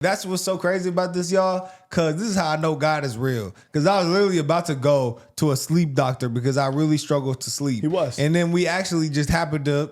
That's what's so crazy about this, y'all, because this is how I know God is real. Because I was literally about to go to a sleep doctor because I really struggled to sleep. He was. And then we actually just happened to,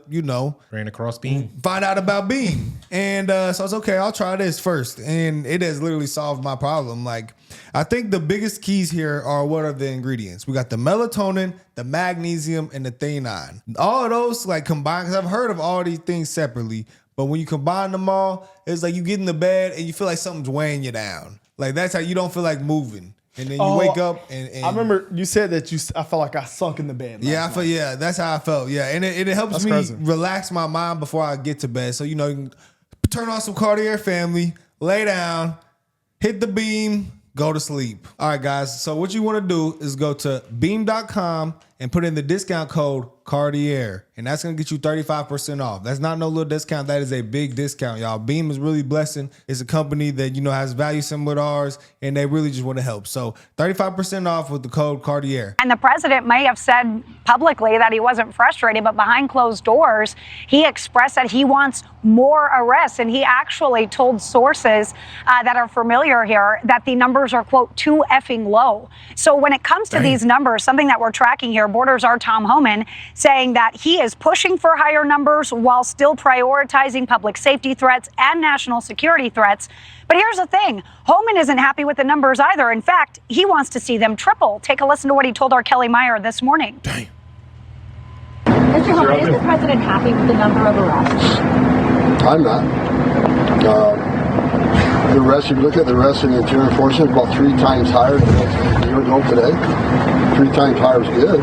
ran across Beam. Find out about Beam. And so it's okay, I'll try this first. And it has literally solved my problem. Like, I think the biggest keys here are what are the ingredients? We got the melatonin, the magnesium, and the theanine. All of those like combined, because I've heard of all these things separately. But when you combine them all, it's like you get in the bed and you feel like something's weighing you down. Like that's how you don't feel like moving. And then you wake up and I remember you said that I felt like I sunk in the bed. That's how I felt. Yeah, and it helps me relax my mind before I get to bed. So, you can turn on some Cartier Family, lay down, hit the Beam, go to sleep. All right, guys. So what you want to do is go to beam.com and put in the discount code Cartier, and that's gonna get you 35% off. That's not no little discount. That is a big discount, y'all. Beam is really blessing. It's a company that has value similar to ours, and they really just want to help. So 35% off with the code Cartier. And the president may have said publicly that he wasn't frustrated, but behind closed doors, he expressed that he wants more arrests, and he actually told sources that are familiar here that the numbers are, quote, too effing low. So when it comes to these numbers, something that we're tracking here, Borders' Tom Homan saying that he is pushing for higher numbers while still prioritizing public safety threats and national security threats. But here's the thing. Homan isn't happy with the numbers either. In fact, he wants to see them triple. Take a listen to what he told our Kelly Meyer this morning. Mr. Homan, is the president happy with the number of arrests? I'm not. The arrests, if you look at the arrests in the interior enforcement, about 3 times higher than a year ago today. 3 times higher is good,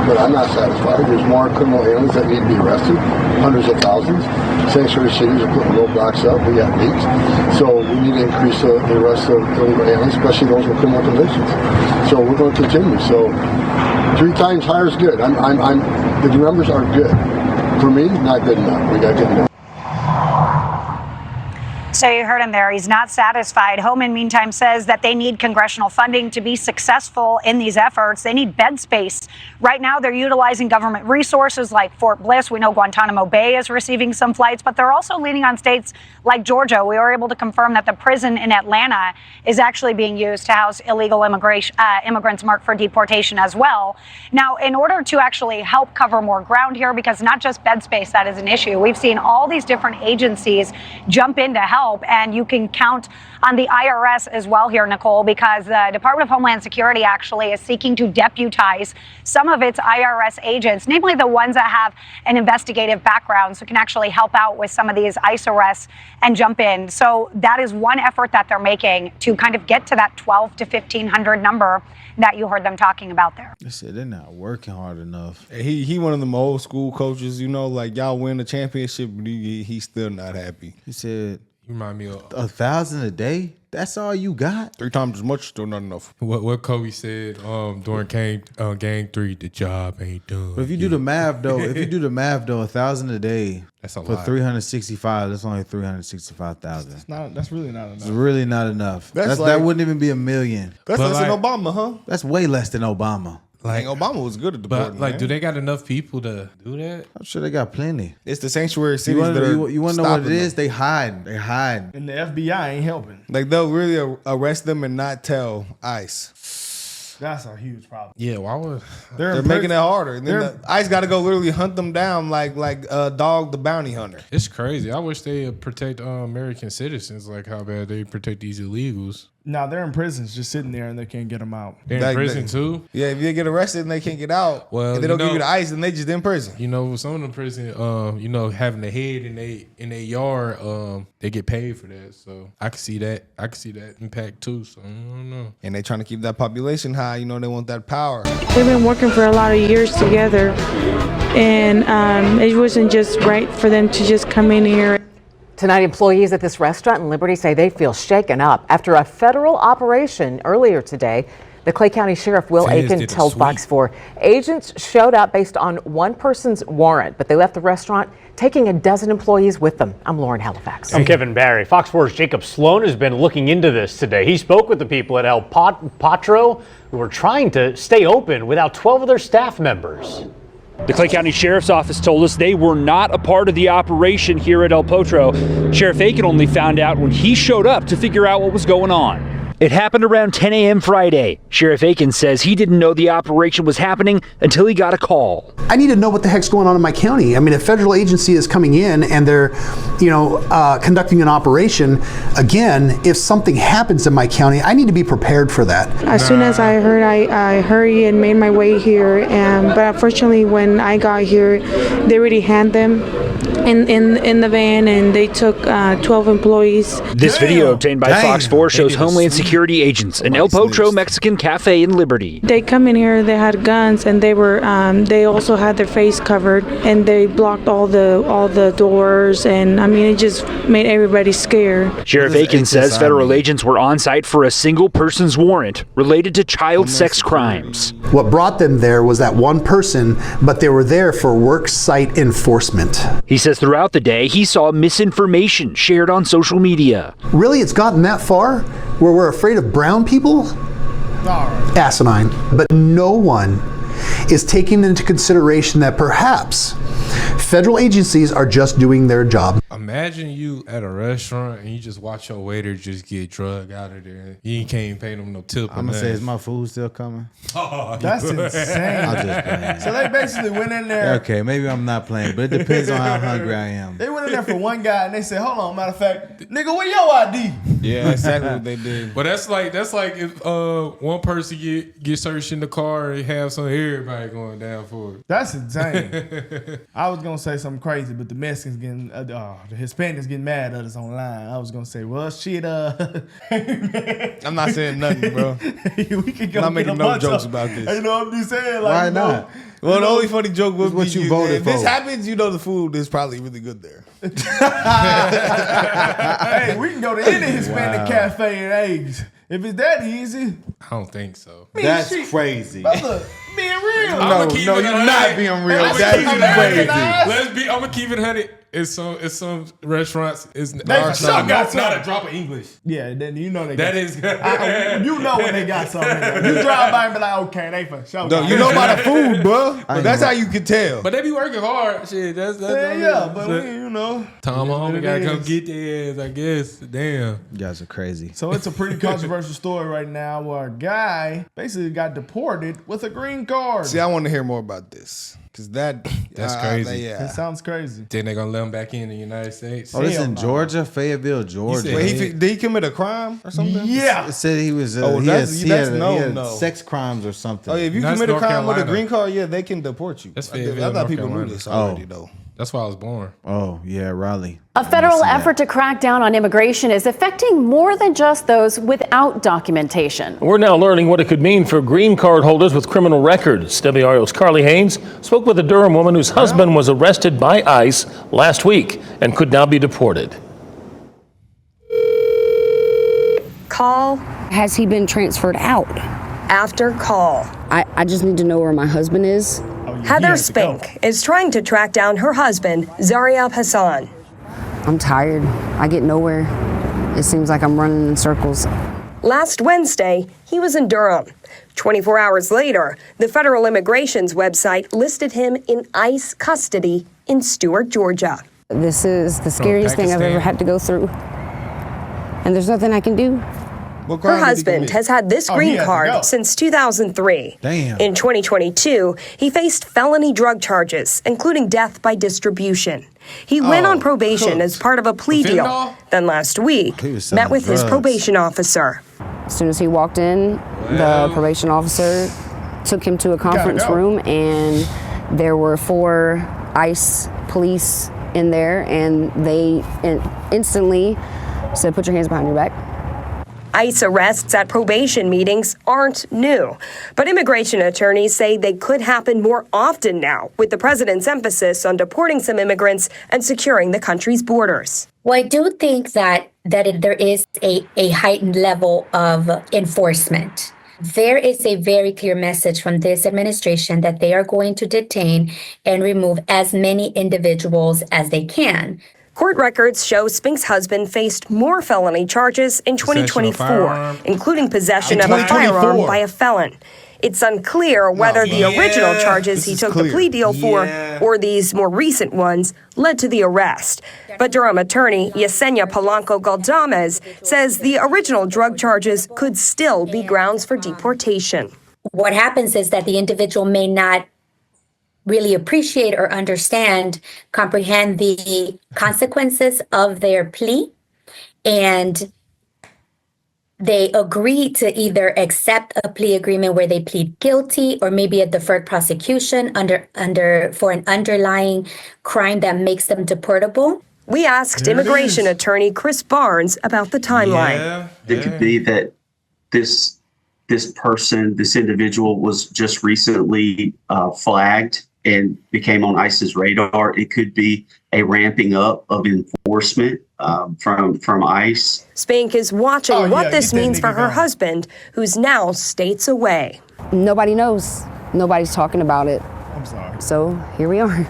but I'm not satisfied. There's more criminal aliens that need to be arrested, hundreds of thousands. Sanctuary cities are putting roadblocks up. We got leaks. So we need to increase the arrest of illegal aliens, especially those with criminal convictions. So we're going to continue. So 3 times higher is good. The numbers are good. For me, not good enough. We got to get more. So you heard him there. He's not satisfied. Homan, meantime, says that they need congressional funding to be successful in these efforts. They need bed space. Right now, they're utilizing government resources like Fort Bliss. We know Guantanamo Bay is receiving some flights, but they're also leaning on states like Georgia. We were able to confirm that the prison in Atlanta is actually being used to house illegal immigrants marked for deportation as well. Now, in order to actually help cover more ground here, because not just bed space that is an issue, we've seen all these different agencies jump in to help. And you can count on the IRS as well here, Nicole, because the Department of Homeland Security actually is seeking to deputize some of its IRS agents, namely the ones that have an investigative background, so can actually help out with some of these ICE arrests and jump in. So that is one effort that they're making to kind of get to that 12 to 1,500 number that you heard them talking about there. They said they're not working hard enough. He one of them old school coaches, like y'all win the championship, but he's still not happy. He said, You remind me of 1,000 a day? That's all you got? 3 times as much, still not enough. what Kobe said during game 3, the job ain't done. But if you do the math though, 1,000 a day, that's a for lot. 365, that's only 365,000. That's really not enough. It's really not enough. That's that wouldn't even be $1 million. That's less than Obama, huh? That's way less than Obama. Like Obama was good at the board, do they got enough people to do that? I'm sure they got plenty. It's the sanctuary cities you want to know what it is? They hide. And the FBI ain't helping. Like they'll really arrest them and not tell ICE. That's a huge problem. Yeah, why would they're making it harder? And then the ICE got to go literally hunt them down like Dog the Bounty Hunter. It's crazy. I wish they protect American citizens like how bad they protect these illegals. Now they're in prisons, just sitting there, and they can't get them out. They're in prison too. Yeah, if they get arrested and they can't get out, well, and they don't give you the ICE, and they just in prison. Some of the prison, having the head in their yard, they get paid for that. So I can see that. I can see that impact too. So I don't know. And they trying to keep that population high. They want that power. They've been working for a lot of years together, and it wasn't just right for them to just come in here. Tonight, employees at this restaurant in Liberty say they feel shaken up after a federal operation earlier today. The Clay County Sheriff Will Aiken tells Fox 4 agents showed up based on one person's warrant, but they left the restaurant taking a dozen employees with them. I'm Lauren Halifax. I'm Kevin Barry. Fox 4's Jacob Sloan has been looking into this today. He spoke with the people at El Patro who were trying to stay open without 12 of their staff members. The Clay County Sheriff's Office told us they were not a part of the operation here at El Potro. Sheriff Aiken only found out when he showed up to figure out what was going on. It happened around 10 a.m. Friday. Sheriff Aiken says he didn't know the operation was happening until he got a call. I need to know what the heck's going on in my county. I mean, a federal agency is coming in and they're, conducting an operation. Again, if something happens in my county, I need to be prepared for that. As soon as I heard, I hurried and made my way here. But unfortunately, when I got here, they already had them in the van, and they took 12 employees. This video obtained by Fox 4 shows Homeland Security agents in El Potro Mexican Cafe in Liberty. They come in here, they had guns, and they were they also had their face covered, and they blocked all the doors, and I mean, it just made everybody scared. Sheriff Aiken says federal agents were on site for a single person's warrant related to child sex crimes. What brought them there was that one person, but they were there for work site enforcement. He says throughout the day, he saw misinformation shared on social media. Really, it's gotten that far where we're afraid of brown people? Asinine. But no one is taking into consideration that perhaps federal agencies are just doing their job. Imagine you at a restaurant and you just watch your waiter just get drugged out of there. You can't even pay them no tip. I'm gonna say, is my food still coming? Oh, that's insane. I'm just playing. So they basically went in there. Okay, maybe I'm not playing, but it depends on how hungry I am. They went in there for one guy and they said, "Hold on, matter of fact, nigga, where your ID?" Yeah, exactly what they did. But that's like if one person get searched in the car and have everybody going down for it. That's insane. I was gonna say something crazy, but the Mexicans getting the Hispanics getting mad at us online. I was gonna say, well, shit. I'm not saying nothing, bro. We could go I'm not making no jokes about this. You know what I'm just saying? Like, Why not? Well, the only funny joke was what you voted if for. this happens, the food is probably really good there. Hey, we can go to any Hispanic cafe and eggs. If it's that easy. I don't think so. That's crazy. Brother, being real. No, you're not being real. That's crazy. I'm gonna keep it 100. It's some restaurants. It's They not got a drop of English. Yeah, then you know they That got is you know when they got something. You drive by and be like, okay, they for sure. No, you know about the food, bro. But that's how you can tell. But they be working hard. Shit, that's but Tom Holmes gotta come get their ass, I guess. Damn. You guys are crazy. So it's a pretty controversial story right now where a guy basically got deported with a green card. See, I want to hear more about this. Cause that's crazy. That sounds crazy. Then they're gonna let him back in the United States. Oh, this in Georgia, Fayetteville, Georgia. Wait, did he commit a crime or something? Yeah. It said he was. Oh, he that's had sex crimes or something. Oh, if you commit a crime with a green card, yeah, they can deport you. That's I Fayetteville, thought people North knew this Carolina. already, though. That's why I was born. Oh, yeah, Raleigh. A federal effort to crack down on immigration is affecting more than just those without documentation. We're now learning what it could mean for green card holders with criminal records. WRO's Carly Haynes spoke with a Durham woman whose husband was arrested by ICE last week and could now be deported. Call. Has he been transferred out? After call. I just need to know where my husband is. Heather Spink is trying to track down her husband, Zariab Hassan. I'm tired. I get nowhere. It seems like I'm running in circles. Last Wednesday, he was in Durham. 24 hours later, the federal immigration's website listed him in ICE custody in Stuart, Georgia. This is the scariest thing I've ever had to go through. And there's nothing I can do. Her husband has had this green card since 2003. Damn. In 2022, he faced felony drug charges, including death by distribution. He went on probation as part of a plea deal. Then last week, met with his probation officer. As soon as he walked in, the probation officer took him to a conference room, and there were 4 ICE police in there, and they instantly said, "Put your hands behind your back." ICE arrests at probation meetings aren't new, but immigration attorneys say they could happen more often now, with the president's emphasis on deporting some immigrants and securing the country's borders. Well, I do think that there is a heightened level of enforcement. There is a very clear message from this administration that they are going to detain and remove as many individuals as they can. Court records show Spink's husband faced more felony charges in 2024, including possession of a firearm by a felon. It's unclear whether the original charges he took the plea deal for or these more recent ones led to the arrest. But Durham attorney Yesenia Polanco Galdames says the original drug charges could still be grounds for deportation. What happens is that the individual may not really appreciate or comprehend the consequences of their plea, and they agree to either accept a plea agreement where they plead guilty or maybe a deferred prosecution for an underlying crime that makes them deportable. We asked immigration attorney Chris Barnes about the timeline. It could be that this individual was just recently flagged and became on ICE's radar. It could be a ramping up of enforcement from ICE. Spank is watching what this means for her husband, who's now states away. Nobody knows. Nobody's talking about it. I'm sorry. So here we are.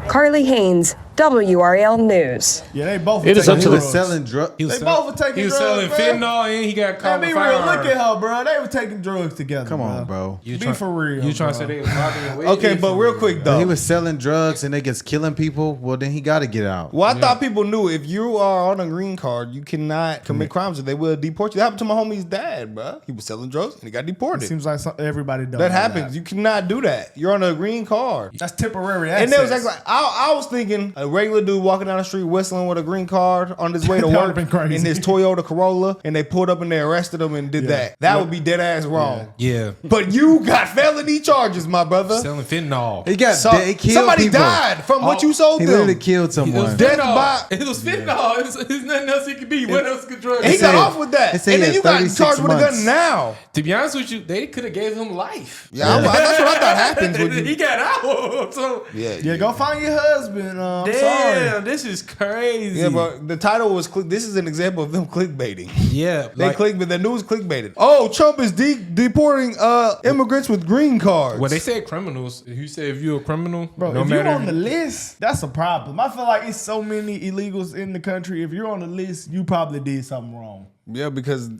Carly Haynes, WRAL News. Yeah, they both. It is up to the selling drugs. They both were taking drugs. He was selling bro. fentanyl and he got caught with Be real. Look firearms. at her, bro. They were taking drugs together. Come on, bro. You Be for real. You trying to say they was robbing your way? Okay, but real quick though, He was selling drugs and they gets killing people. Well, then he got to get out. well, I thought people knew if you are on a green card, you cannot commit crimes or they will deport you. That happened to my homie's dad, bro. He was selling drugs and he got deported. It seems like everybody does that happens. You cannot do that. You're on a green card. That's temporary access. And they was like I was thinking a regular dude walking down the street whistling with a green card on his way to That work would've been crazy. in his Toyota Corolla, and they pulled up and they arrested him and did that. That would be dead ass wrong. Yeah. But you got felony charges, my brother. Selling fentanyl. He got he killed somebody people. died from what you sold He them. literally killed someone. Death by. It was fentanyl. There's nothing else it could be. What else could drugs? And he said- got off with that. they And said he then had you got 36 charged with a gun months. now. To be honest with you, they could have gave him life. Yeah, that's what I thought happens when He you. got out. So Yeah, go find your husband. I'm damn, sorry. this is crazy. Yeah, but the title was this is an example of them clickbaiting. Yeah, They clickbait. The news clickbaited. Oh, Trump is deporting immigrants with green cards. Well, they said criminals. You said if you're a criminal, Bro, no if you're matter on the list, that's a problem. I feel like it's so many illegals in the country. If you're on the list, you probably did something wrong. Yeah, because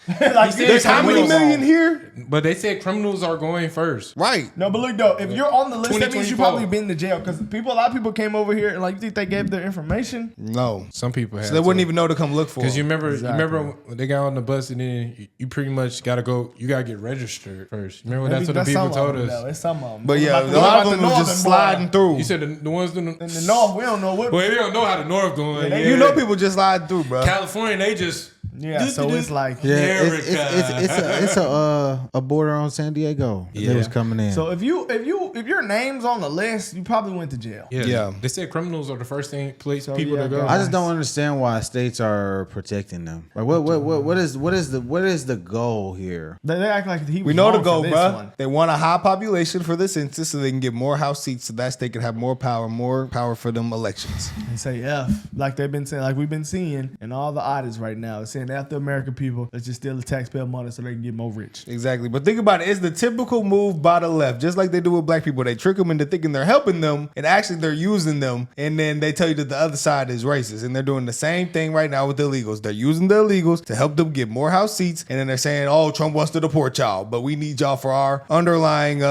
Like, there's how many million here? But they said criminals are going first. Right. No, but look though, if you're on the list, that means you 2024. probably been to jail. Because a lot of people came over here and like, you think they gave their information? No. Some people had So they wouldn't even know to come look for Because them. you remember, Exactly. when they got on the bus and then you pretty much got to go. You got to get registered first. Remember Maybe that's what the people some told of them, us. though. It's some of them. But yeah, About a the- lot about of them the was just northern sliding border. through. You said the ones in In the north, we don't know what. Well, they don't know how the north going. Yeah, You know people just slide through, bro. California, they just Yeah, so it's like Yeah, it's a border on San Diego. Yeah. They was coming in. So if your name's on the list, you probably went to jail. Yeah. They said criminals are the first thing people yeah, to go. I just don't understand why states are protecting them. Like what is the goal here? They act like he was We know the wrong goal, for this bro. one. They want a high population for the census so they can get more house seats so that they can have more power for them elections. And say F, like they've been saying, like we've been seeing in all the audits right now. It's saying after American people, let's just steal the taxpayer money so they can get more rich. Exactly. But think about it. It's the typical move by the left, just like they do with black people. They trick them into thinking they're helping them, and actually they're using them. And then they tell you that the other side is racist. And they're doing the same thing right now with the illegals. They're using the illegals to help them get more house seats. And then they're saying, oh, Trump wants to deport y'all, but we need y'all for our underlying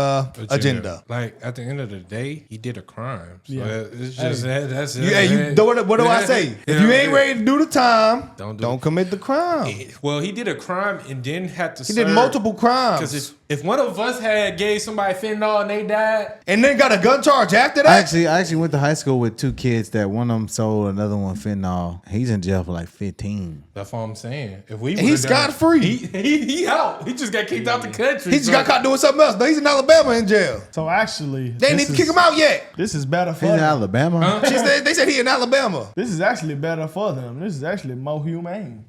agenda. Like at the end of the day, he did a crime. So Yeah. it's just that's What do I say? If you ain't ready to do the time, don't commit the crime. Well, he did a crime and didn't have to. He did multiple crimes. Because if one of us had gave somebody fentanyl and they died, and then got a gun charge after that. I actually went to high school with two kids that one of them sold another one fentanyl. He's in jail for like 15. that's all I'm saying. If we He's scot-free. He out. He just got kicked out the country. He just got caught doing something else. No, he's in Alabama in jail. So actually, They ain't need to kick him out yet. This is better for He's in them. Alabama. They said he in Alabama. This is actually better for them. This is actually more humane.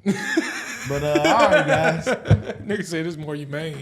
But all right, guys. Nigga said it's more humane.